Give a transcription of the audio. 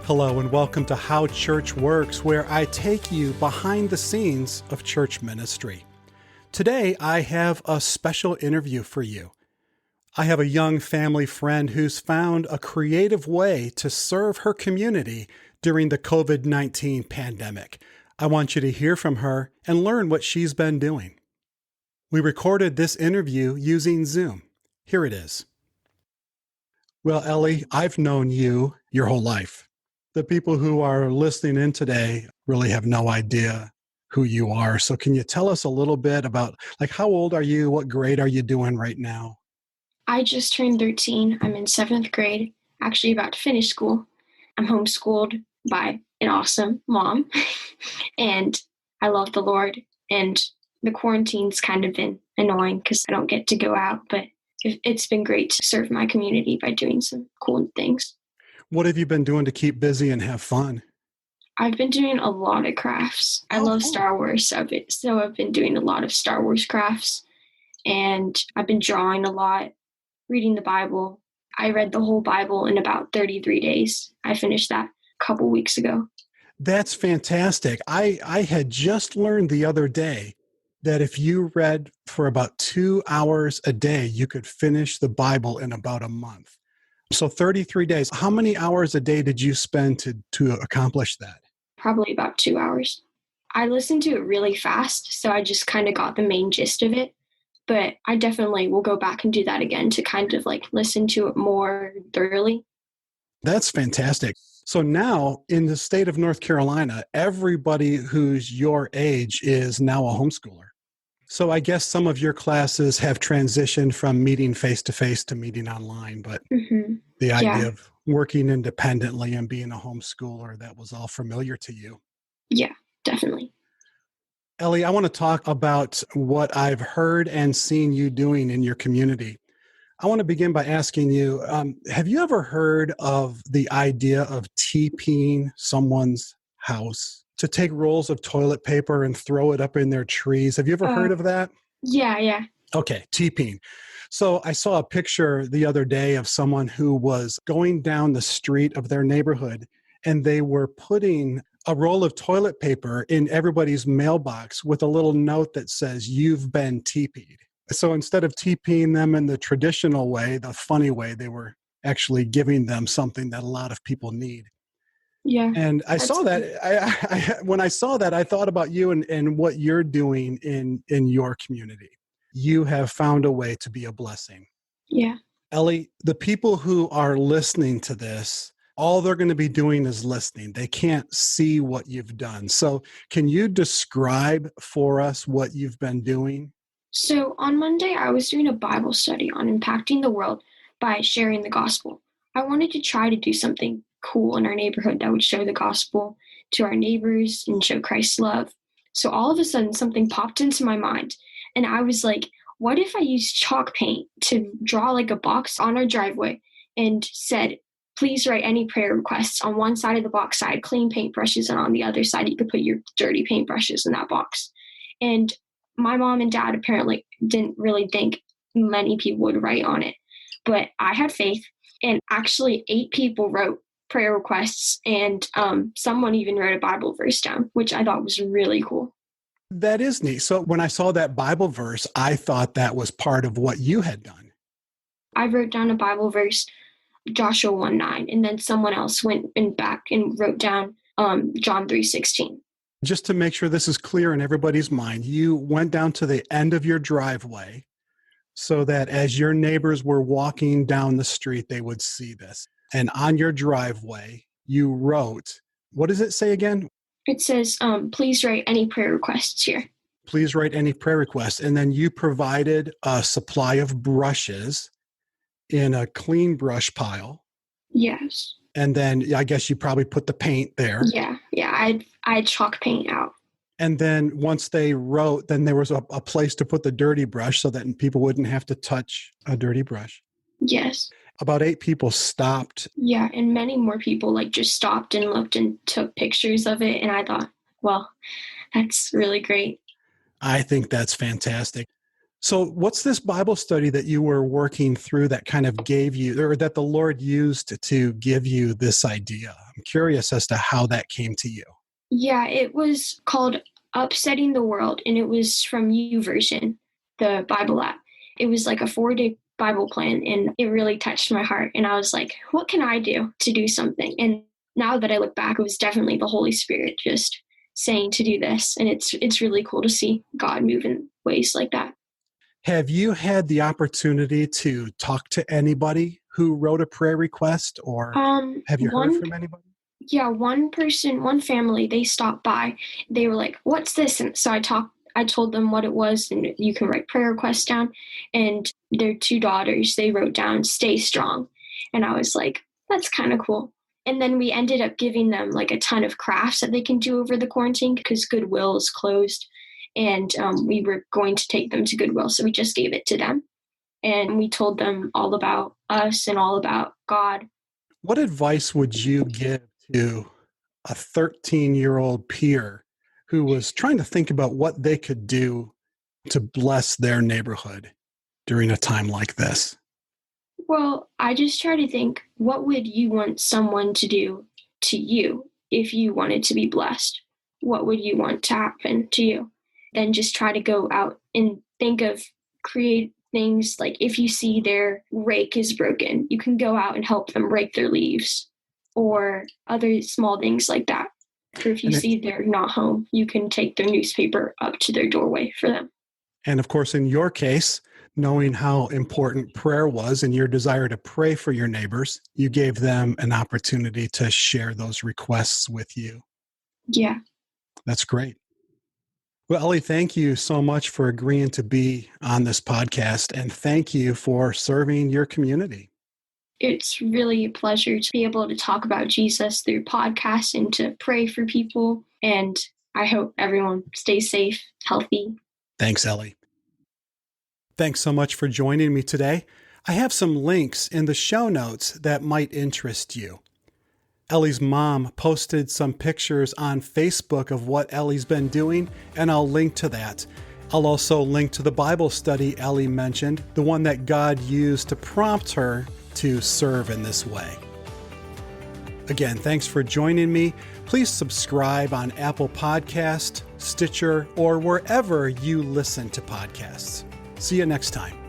Hello and welcome to How Church Works, where I take you behind the scenes of church ministry. Today, I have a special interview for you. I have a young family friend who's found a creative way to serve her community during the COVID-19 pandemic. I want you to hear from her and learn what she's been doing. We recorded this interview using Zoom. Here it is. Well, Ellie, I've known you your whole life. The people who are listening in today really have no idea who you are. So can you tell us a little bit about, how old are you? What grade are you doing right now? I just turned 13. I'm in 7th grade, actually about to finish school. I'm homeschooled by an awesome mom, and I love the Lord. And the quarantine's kind of been annoying because I don't get to go out, but it's been great to serve my community by doing some cool things. What have you been doing to keep busy and have fun? I've been doing a lot of crafts. I love Cool. Star Wars, so I've been doing a lot of Star Wars crafts, and I've been drawing a lot, reading the Bible. I read the whole Bible in about 33 days. I finished that a couple weeks ago. That's fantastic. I had just learned the other day that if you read for about 2 hours a day, you could finish the Bible in about a month. So 33 days. How many hours a day did you spend to accomplish that? Probably about 2 hours. I listened to it really fast, so I just kind of got the main gist of it. But I definitely will go back and do that again to kind of listen to it more thoroughly. That's fantastic. So now in the state of North Carolina, everybody who's your age is now a homeschooler. So I guess some of your classes have transitioned from meeting face-to-face to meeting online, but the idea of working independently and being a homeschooler, that was all familiar to you. Yeah, definitely. Ellie, I want to talk about what I've heard and seen you doing in your community. I want to begin by asking you, have you ever heard of the idea of TPing someone's house to take rolls of toilet paper and throw it up in their trees? Have you ever heard of that? Yeah. Okay, TPing. So I saw a picture the other day of someone who was going down the street of their neighborhood, and they were putting a roll of toilet paper in everybody's mailbox with a little note that says, "You've been TP'd." So instead of TPing them in the traditional way, the funny way, they were actually giving them something that a lot of people need. Yeah. And I saw that, when I saw that, I thought about you and what you're doing in your community. You have found a way to be a blessing. Yeah. Ellie, the people who are listening to this, all they're going to be doing is listening. They can't see what you've done. So can you describe for us what you've been doing? So on Monday, I was doing a Bible study on impacting the world by sharing the gospel. I wanted to try to do something cool in our neighborhood that would show the gospel to our neighbors and show Christ's love. So all of a sudden, something popped into my mind, and I was like, what if I used chalk paint to draw a box on our driveway and said, please write any prayer requests. On one side of the box, I had clean paintbrushes, and on the other side, you could put your dirty paintbrushes in that box. And my mom and dad apparently didn't really think many people would write on it, but I had faith, and actually 8 people wrote prayer requests, and someone even wrote a Bible verse down, which I thought was really cool. That is neat. So when I saw that Bible verse, I thought that was part of what you had done. I wrote down a Bible verse, Joshua 1:9, and then someone else went back and wrote down John 3:16. Just to make sure this is clear in everybody's mind, you went down to the end of your driveway so that as your neighbors were walking down the street, they would see this. And on your driveway, you wrote, what does it say again? It says, please write any prayer requests here. Please write any prayer requests. And then you provided a supply of brushes in a clean brush pile. Yes. And then I guess you probably put the paint there. Yeah. I had chalk paint out. And then once they wrote, then there was a place to put the dirty brush so that people wouldn't have to touch a dirty brush. Yes. About 8 people stopped. Yeah, and many more people just stopped and looked and took pictures of it. And I thought, well, that's really great. I think that's fantastic. So what's this Bible study that you were working through that kind of gave you, or that the Lord used to give you this idea? I'm curious as to how that came to you. Yeah, it was called Upsetting the World, and it was from YouVersion, the Bible app. It was like a 4-day Bible plan, and it really touched my heart. And I was like, what can I do to do something? And now that I look back, it was definitely the Holy Spirit just saying to do this. And it's really cool to see God move in ways like that. Have you had the opportunity to talk to anybody who wrote a prayer request, or have you heard One from anybody? Yeah, one family, they stopped by. They were like, "What's this?" And so I told them what it was, and you can write prayer requests down. And their 2 daughters, they wrote down, "Stay strong." And I was like, that's kind of cool. And then we ended up giving them like a ton of crafts that they can do over the quarantine because Goodwill is closed. And we were going to take them to Goodwill. So we just gave it to them. And we told them all about us and all about God. What advice would you give to a 13-year-old peer who was trying to think about what they could do to bless their neighborhood during a time like this? Well, I just try to think, what would you want someone to do to you if you wanted to be blessed? What would you want to happen to you? Then just try to go out and think of create things like if you see their rake is broken, you can go out and help them rake their leaves or other small things like that. Or if you see they're not home, you can take their newspaper up to their doorway for them. And of course, in your case, knowing how important prayer was and your desire to pray for your neighbors, you gave them an opportunity to share those requests with you. Yeah. That's great. Well, Ellie, thank you so much for agreeing to be on this podcast, and thank you for serving your community. It's really a pleasure to be able to talk about Jesus through podcasts and to pray for people. And I hope everyone stays safe, healthy. Thanks, Ellie. Thanks so much for joining me today. I have some links in the show notes that might interest you. Ellie's mom posted some pictures on Facebook of what Ellie's been doing, and I'll link to that. I'll also link to the Bible study Ellie mentioned, the one that God used to prompt her to serve in this way. Again, thanks for joining me. Please subscribe on Apple Podcast, Stitcher, or wherever you listen to podcasts. See you next time.